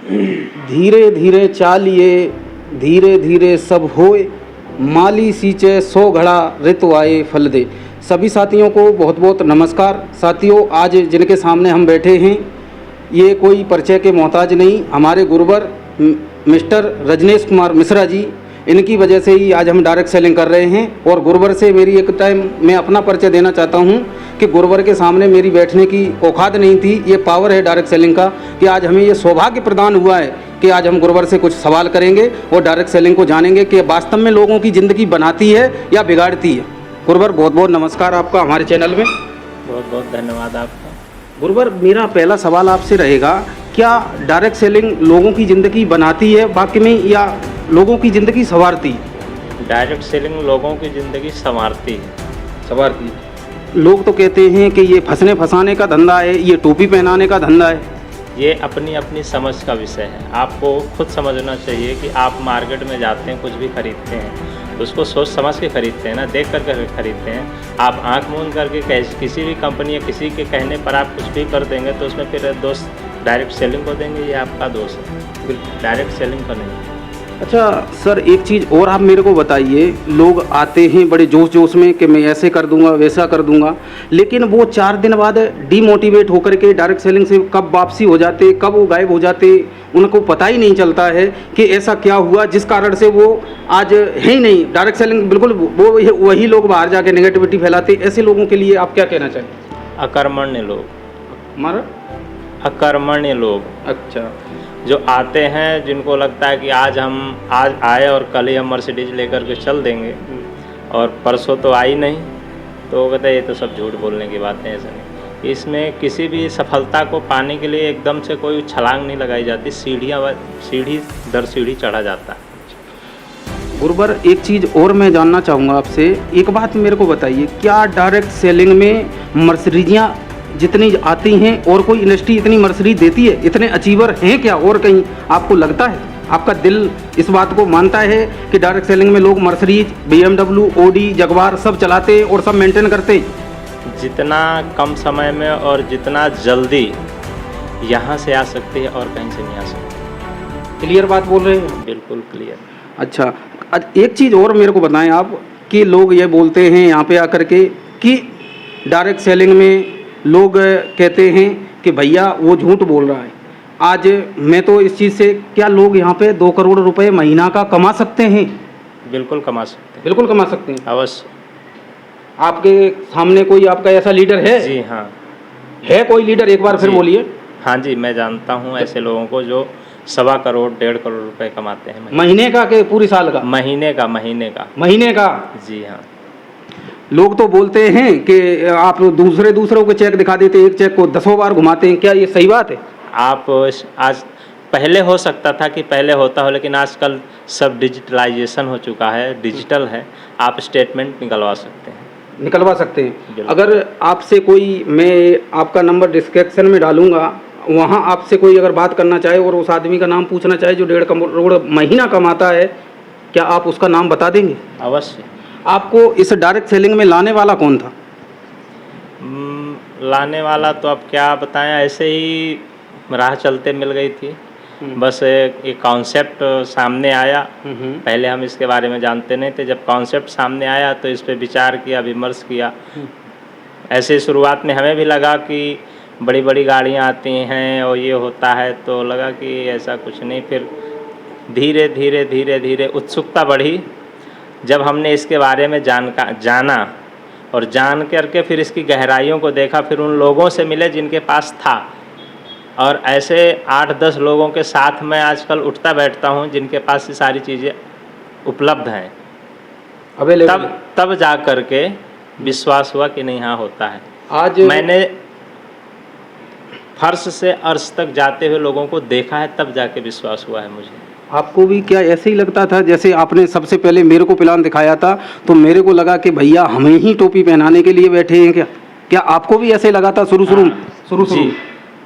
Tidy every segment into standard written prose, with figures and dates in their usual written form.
धीरे धीरे चालिए धीरे धीरे सब होए, माली सींचे 100 घड़ा ऋतु आए फल दे। सभी साथियों को बहुत बहुत नमस्कार। साथियों, आज जिनके सामने हम बैठे हैं ये कोई परिचय के मोहताज नहीं, हमारे गुरुवर मिस्टर रजनीश कुमार मिश्रा जी, इनकी वजह से ही आज हम डायरेक्ट सेलिंग कर रहे हैं। और गुरुवर से मेरी एक टाइम मैं अपना परिचय देना चाहता हूं कि गुरुवर के सामने मेरी बैठने की औकात नहीं थी। ये पावर है डायरेक्ट सेलिंग का कि आज हमें ये सौभाग्य प्रदान हुआ है कि आज हम गुरुवर से कुछ सवाल करेंगे और डायरेक्ट सेलिंग को जानेंगे कि वास्तव में लोगों की ज़िंदगी बनाती है या बिगाड़ती है। गुरुवर, बहुत बहुत नमस्कार आपका हमारे चैनल में। बहुत बहुत धन्यवाद आपका। गुरुवर, मेरा पहला सवाल आपसे रहेगा, क्या डायरेक्ट सेलिंग लोगों की ज़िंदगी बनाती है वाकई में या लोगों की ज़िंदगी संवारती है? डायरेक्ट सेलिंग लोगों की ज़िंदगी संवारती है। संवारती है। लोग तो कहते हैं कि ये फंसने फंसाने का धंधा है, ये टोपी पहनाने का धंधा है। ये अपनी अपनी समझ का विषय है। आपको खुद समझना चाहिए कि आप मार्केट में जाते हैं, कुछ भी खरीदते हैं तो उसको सोच समझ के खरीदते हैं ना, देख कर खरीदते हैं। आप आंख मूंद करके किसी भी कंपनी या किसी के कहने पर आप कुछ भी कर देंगे तो उसमें फिर दोष डायरेक्ट सेलिंग को देंगे, ये आपका दोष है, डायरेक्ट सेलिंग का नहीं। अच्छा सर, एक चीज़ और आप मेरे को बताइए, लोग आते हैं बड़े जोश जोश में कि मैं ऐसे कर दूंगा वैसा कर दूंगा, लेकिन वो 4 दिन बाद डीमोटिवेट होकर के डायरेक्ट सेलिंग से कब वापसी हो जाते, कब वो गायब हो जाते, उनको पता ही नहीं चलता है कि ऐसा क्या हुआ जिस कारण से वो आज है ही नहीं डायरेक्ट सेलिंग। बिल्कुल वो वही लोग बाहर जाके नेगेटिविटी फैलाते। ऐसे लोगों के लिए आप क्या कहना चाहें? अकर्मण्य लोग। हमारा अकर्मण्य लोग, अच्छा, जो आते हैं जिनको लगता है कि आज आए और कल ही हम मर्सिडीज लेकर के चल देंगे और परसों तो आई नहीं, तो कहते हैं ये तो सब झूठ बोलने की बातें। ऐसा नहीं, इसमें किसी भी सफलता को पाने के लिए एकदम से कोई छलांग नहीं लगाई जाती, सीढ़ी दर सीढ़ी चढ़ा जाता है। गुरुवर, एक चीज़ और मैं जानना चाहूँगा आपसे। एक बात मेरे को बताइए, क्या डायरेक्ट सेलिंग में मर्सिडीज़ियाँ जितनी आती हैं और कोई इंडस्ट्री इतनी मर्सिडीज देती है, इतने अचीवर हैं क्या और कहीं? आपको लगता है, आपका दिल इस बात को मानता है कि डायरेक्ट सेलिंग में लोग मर्सिडीज, BMW, ऑडी, जगवार सब चलाते हैं और सब मेंटेन करते हैं? जितना कम समय में और जितना जल्दी यहाँ से आ सकते हैं और कहीं से नहीं आ सकते। क्लियर बात बोल रहे हैं? बिल्कुल क्लियर। अच्छा, एक चीज़ और मेरे को बताएं आप कि लोग ये बोलते हैं यहाँ पे आकर के कि डायरेक्ट सेलिंग में लोग कहते हैं कि भैया वो झूठ बोल रहा है। आज मैं तो इस चीज़ से, क्या लोग यहाँ पे 2 करोड़ रुपए महीना का कमा सकते हैं? बिल्कुल कमा सकते हैं। बिल्कुल कमा सकते हैं, अवश्य। आपके सामने कोई आपका ऐसा लीडर है? जी हाँ, है कोई लीडर? एक बार फिर बोलिए। हाँ जी, मैं जानता हूँ ऐसे लोगों को जो 1.25 करोड़ 1.5 करोड़ रुपए कमाते हैं महीने का कि पूरी साल का? महीने का। महीने का? जी हाँ। लोग तो बोलते हैं कि आप दूसरों के चेक दिखा देते, एक चेक को 10 बार घुमाते हैं, क्या ये सही बात है? आप आज, पहले हो सकता था कि पहले होता हो, लेकिन आजकल सब डिजिटलाइजेशन हो चुका है, डिजिटल है, आप स्टेटमेंट निकलवा सकते हैं। निकलवा सकते हैं। अगर आपसे कोई, मैं आपका नंबर डिस्क्रिप्शन में डालूंगा, वहाँ आपसे कोई अगर बात करना चाहे और उस आदमी का नाम पूछना चाहे जो 1.5 करोड़ महीना कमाता है, क्या आप उसका नाम बता देंगे? अवश्य। आपको इस डायरेक्ट सेलिंग में लाने वाला कौन था? लाने वाला तो अब क्या बताएं, ऐसे ही राह चलते मिल गई थी। बस एक कॉन्सेप्ट सामने आया, पहले हम इसके बारे में जानते नहीं थे। जब कॉन्सेप्ट सामने आया तो इस पे विचार किया, विमर्श किया। ऐसे शुरुआत में हमें भी लगा कि बड़ी बड़ी गाड़ियाँ आती हैं और ये होता है, तो लगा कि ऐसा कुछ नहीं। फिर धीरे धीरे उत्सुकता बढ़ी। जब हमने इसके बारे में जाना और जान करके फिर इसकी गहराइयों को देखा, फिर उन लोगों से मिले जिनके पास था, और ऐसे 8-10 लोगों के साथ मैं आजकल उठता बैठता हूँ जिनके पास ये सारी चीज़ें उपलब्ध हैं। अवेलेबल। तब जा कर के विश्वास हुआ कि नहीं, हाँ होता है। आज मैंने फर्श से अर्श तक जाते हुए लोगों को देखा है, तब जाके विश्वास हुआ है मुझे। आपको भी क्या ऐसे ही लगता था? जैसे आपने सबसे पहले मेरे को प्लान दिखाया था तो मेरे को लगा कि भैया हमें ही टोपी पहनाने के लिए बैठे हैं क्या? क्या आपको भी ऐसे ही लगा था शुरू?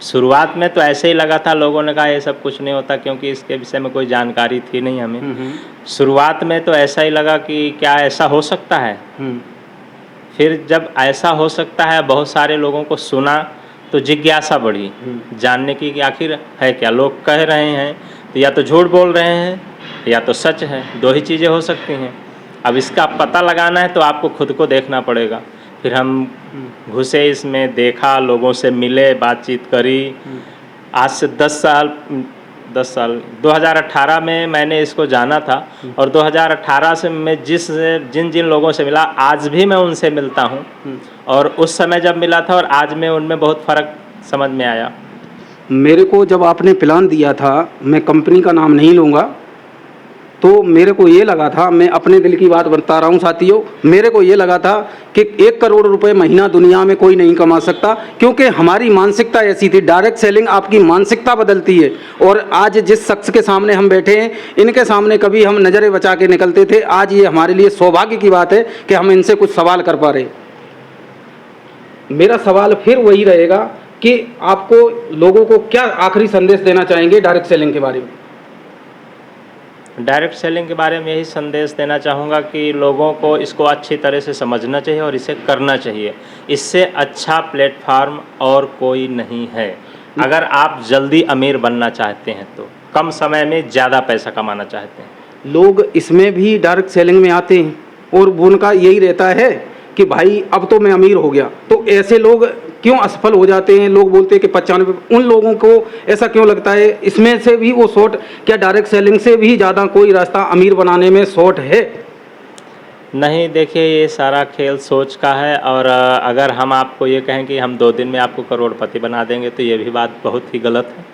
शुरुआत में तो ऐसे ही लगा था। लोगों ने कहा ये सब कुछ नहीं होता, क्योंकि इसके विषय में कोई जानकारी थी नहीं हमें। शुरुआत में तो ऐसा ही लगा कि क्या ऐसा हो सकता है। फिर जब ऐसा हो सकता है, बहुत सारे लोगों को सुना, तो जिज्ञासा बढ़ी जानने की कि आखिर है क्या, लोग कह रहे हैं तो या तो झूठ बोल रहे हैं या तो सच है, दो ही चीज़ें हो सकती हैं। अब इसका पता लगाना है तो आपको खुद को देखना पड़ेगा। फिर हम घुसे इसमें, देखा, लोगों से मिले, बातचीत करी। आज से 10 साल 2018 में मैंने इसको जाना था और 2018 से मैं जिन जिन लोगों से मिला आज भी मैं उनसे मिलता हूँ और उस समय जब मिला था और आज में उनमें बहुत फ़र्क समझ में आया। मेरे को जब आपने प्लान दिया था, मैं कंपनी का नाम नहीं लूँगा, तो मेरे को ये लगा था, मैं अपने दिल की बात बता रहा हूँ साथियों, मेरे को ये लगा था कि 1 करोड़ रुपए महीना दुनिया में कोई नहीं कमा सकता, क्योंकि हमारी मानसिकता ऐसी थी। डायरेक्ट सेलिंग आपकी मानसिकता बदलती है। और आज जिस शख्स के सामने हम बैठे हैं, इनके सामने कभी हम नज़रें बचा के निकलते थे, आज ये हमारे लिए सौभाग्य की बात है कि हम इनसे कुछ सवाल कर पा रहे। मेरा सवाल फिर वही रहेगा कि आपको लोगों को क्या आखिरी संदेश देना चाहेंगे डायरेक्ट सेलिंग के बारे में? डायरेक्ट सेलिंग के बारे में यही संदेश देना चाहूँगा कि लोगों को इसको अच्छी तरह से समझना चाहिए और इसे करना चाहिए। इससे अच्छा प्लेटफार्म और कोई नहीं है। अगर आप जल्दी अमीर बनना चाहते हैं तो, कम समय में ज़्यादा पैसा कमाना चाहते हैं, लोग इसमें भी डायरेक्ट सेलिंग में आते हैं और उनका यही रहता है कि भाई अब तो मैं अमीर हो गया। तो ऐसे लोग क्यों असफल हो जाते हैं? लोग बोलते हैं कि 95, उन लोगों को ऐसा क्यों लगता है? इसमें से भी वो शॉर्ट, क्या डायरेक्ट सेलिंग से भी ज़्यादा कोई रास्ता अमीर बनाने में शॉर्ट है? नहीं, देखिए ये सारा खेल सोच का है। और अगर हम आपको ये कहें कि हम 2 दिन में आपको करोड़पति बना देंगे तो ये भी बात बहुत ही गलत है।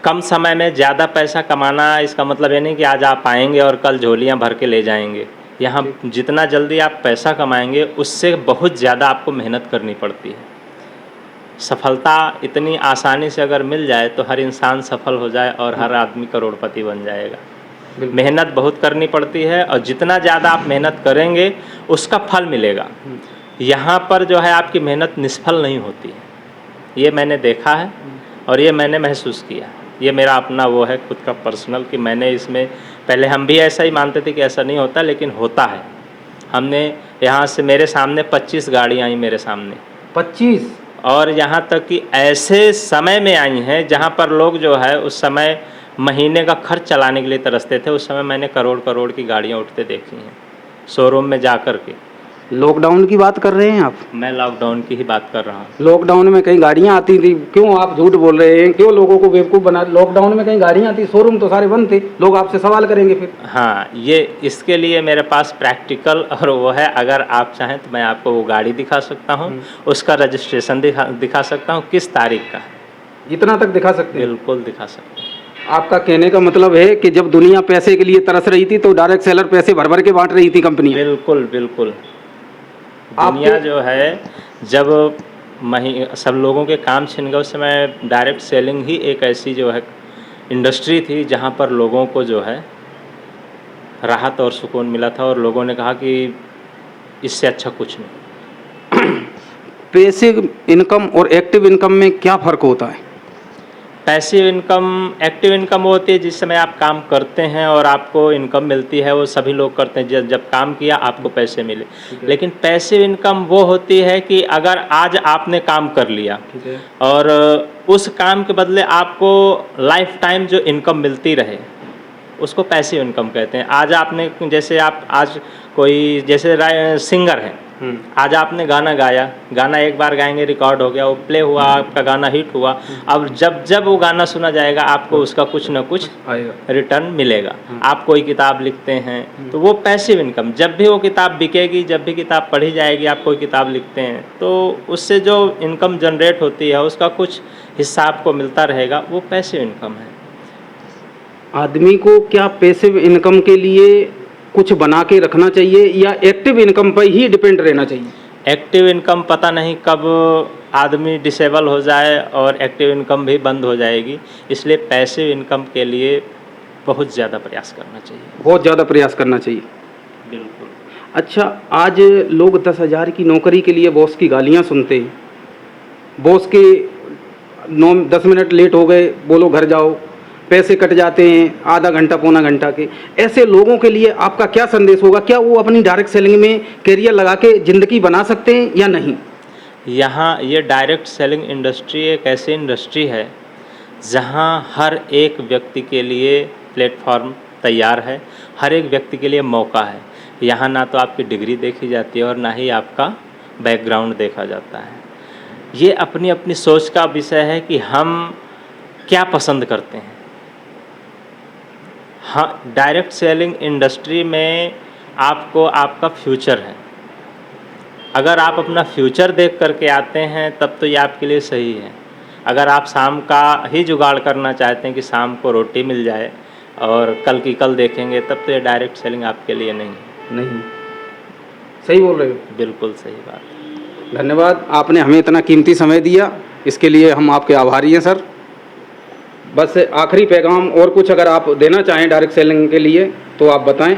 कम समय में ज़्यादा पैसा कमाना, इसका मतलब ये नहीं कि आज आप आएंगे और कल झोलियाँ भर के ले जाएंगे। यहाँ जितना जल्दी आप पैसा कमाएंगे उससे बहुत ज़्यादा आपको मेहनत करनी पड़ती है। सफलता इतनी आसानी से अगर मिल जाए तो हर इंसान सफल हो जाए और हर आदमी करोड़पति बन जाएगा। मेहनत बहुत करनी पड़ती है और जितना ज़्यादा आप मेहनत करेंगे उसका फल मिलेगा। यहाँ पर जो है आपकी मेहनत निष्फल नहीं होती है, ये मैंने देखा है और ये मैंने महसूस किया। ये मेरा अपना वो है खुद का पर्सनल कि मैंने इसमें, पहले हम भी ऐसा ही मानते थे कि ऐसा नहीं होता, लेकिन होता है। हमने यहाँ से, मेरे सामने 25 गाड़ियाँ आई मेरे सामने, 25, और यहाँ तक कि ऐसे समय में आई हैं जहाँ पर लोग जो है उस समय महीने का खर्च चलाने के लिए तरसते थे। उस समय मैंने करोड़ की गाड़ियाँ उठते देखी हैं शोरूम में जा कर के। लॉकडाउन की बात कर रहे हैं आप? मैं लॉकडाउन की ही बात कर रहा हूँ। लॉकडाउन में कहीं गाड़ियाँ आती थी, क्यों आप झूठ बोल रहे हैं? क्यों लोगों को बेवकूफ़ बना? लॉकडाउन में कहीं गाड़ियाँ आती, शोरूम तो सारे बंद थे, लोग आपसे सवाल करेंगे फिर। हाँ, ये इसके लिए मेरे पास प्रैक्टिकल और वो है, अगर आप चाहें तो मैं आपको वो गाड़ी दिखा सकता हूँ, उसका रजिस्ट्रेशन दिखा सकता हूँ, किस तारीख का। इतना तक दिखा सकते हैं? बिल्कुल दिखा सकते हैं। आपका कहने का मतलब है कि जब दुनिया पैसे के लिए तरस रही थी तो डायरेक्ट सेलर पैसे भर भर के बांट रही थी कंपनी? बिल्कुल बिल्कुल। दुनिया जो है जब सब लोगों के काम छिन गए, उस समय डायरेक्ट सेलिंग ही एक ऐसी जो है इंडस्ट्री थी जहाँ पर लोगों को जो है राहत और सुकून मिला था और लोगों ने कहा कि इससे अच्छा कुछ नहीं। पैसिव इनकम और एक्टिव इनकम में क्या फ़र्क होता है? पैसिव इनकम, एक्टिव इनकम वो होती है जिस समय आप काम करते हैं और आपको इनकम मिलती है, वो सभी लोग करते हैं, जब काम किया आपको पैसे मिले। लेकिन पैसिव इनकम वो होती है कि अगर आज आपने काम कर लिया और उस काम के बदले आपको लाइफ टाइम जो इनकम मिलती रहे, उसको पैसिव इनकम कहते हैं। आज आपने, जैसे आप आज कोई जैसे सिंगर है, आज आपने गाना गाया, गाना एक बार गाएंगे, रिकॉर्ड हो गया, वो प्ले हुआ, आपका गाना हिट हुआ। अब जब वो गाना सुना जाएगा आपको उसका कुछ ना कुछ रिटर्न मिलेगा। आप कोई किताब लिखते हैं तो वो पैसिव इनकम, जब भी वो किताब बिकेगी, जब भी किताब पढ़ी जाएगी, आप कोई किताब लिखते हैं तो उससे जो इनकम जनरेट होती है उसका कुछ हिस्सा आपको मिलता रहेगा, वो पैसिव इनकम है। आदमी को क्या पैसिव इनकम के लिए कुछ बना के रखना चाहिए या एक्टिव इनकम पर ही डिपेंड रहना चाहिए? एक्टिव इनकम पता नहीं कब आदमी डिसेबल हो जाए और एक्टिव इनकम भी बंद हो जाएगी, इसलिए पैसिव इनकम के लिए बहुत ज़्यादा प्रयास करना चाहिए। बहुत ज़्यादा प्रयास करना चाहिए, बिल्कुल। अच्छा, आज लोग 10,000 की नौकरी के लिए बॉस की गालियाँ सुनते हैं। बॉस के 9-10 मिनट लेट हो गए, बोलो घर जाओ, पैसे कट जाते हैं आधा घंटा पौना घंटा के। ऐसे लोगों के लिए आपका क्या संदेश होगा? क्या वो अपनी डायरेक्ट सेलिंग में करियर लगा के ज़िंदगी बना सकते हैं या नहीं? यहाँ ये डायरेक्ट सेलिंग इंडस्ट्री एक ऐसी इंडस्ट्री है जहाँ हर एक व्यक्ति के लिए प्लेटफॉर्म तैयार है, हर एक व्यक्ति के लिए मौका है। यहाँ ना तो आपकी डिग्री देखी जाती है और ना ही आपका बैकग्राउंड देखा जाता है। ये अपनी अपनी सोच का विषय है कि हम क्या पसंद करते हैं। हाँ, डायरेक्ट सेलिंग इंडस्ट्री में आपको आपका फ्यूचर है। अगर आप अपना फ्यूचर देख करके आते हैं तब तो ये आपके लिए सही है। अगर आप शाम का ही जुगाड़ करना चाहते हैं कि शाम को रोटी मिल जाए और कल की कल देखेंगे, तब तो ये डायरेक्ट सेलिंग आपके लिए नहीं है। नहीं, सही बोल रहे हो, बिल्कुल सही बात। धन्यवाद, आपने हमें इतना कीमती समय दिया, इसके लिए हम आपके आभारी हैं सर। बस आखिरी पैगाम और कुछ अगर आप देना चाहें डायरेक्ट सेलिंग के लिए तो आप बताएं।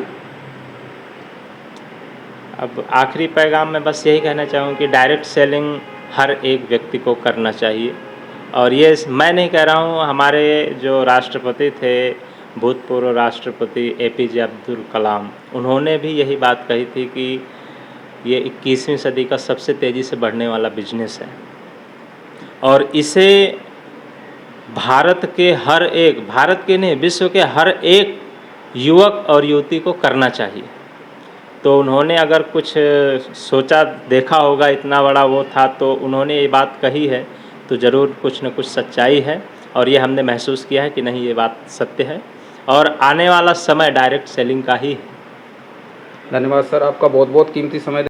अब आखिरी पैगाम में बस यही कहना चाहूँ कि डायरेक्ट सेलिंग हर एक व्यक्ति को करना चाहिए। और ये मैं नहीं कह रहा हूँ, हमारे जो राष्ट्रपति थे, भूतपूर्व राष्ट्रपति APJ अब्दुल कलाम, उन्होंने भी यही बात कही थी कि ये 21वीं सदी का सबसे तेज़ी से बढ़ने वाला बिजनेस है और इसे भारत के नहीं, विश्व के हर एक युवक और युवती को करना चाहिए। तो उन्होंने अगर कुछ सोचा देखा होगा, इतना बड़ा वो था, तो उन्होंने ये बात कही है, तो ज़रूर कुछ न कुछ सच्चाई है और ये हमने महसूस किया है कि नहीं, ये बात सत्य है और आने वाला समय डायरेक्ट सेलिंग का ही है। धन्यवाद सर, आपका बहुत बहुत कीमती समय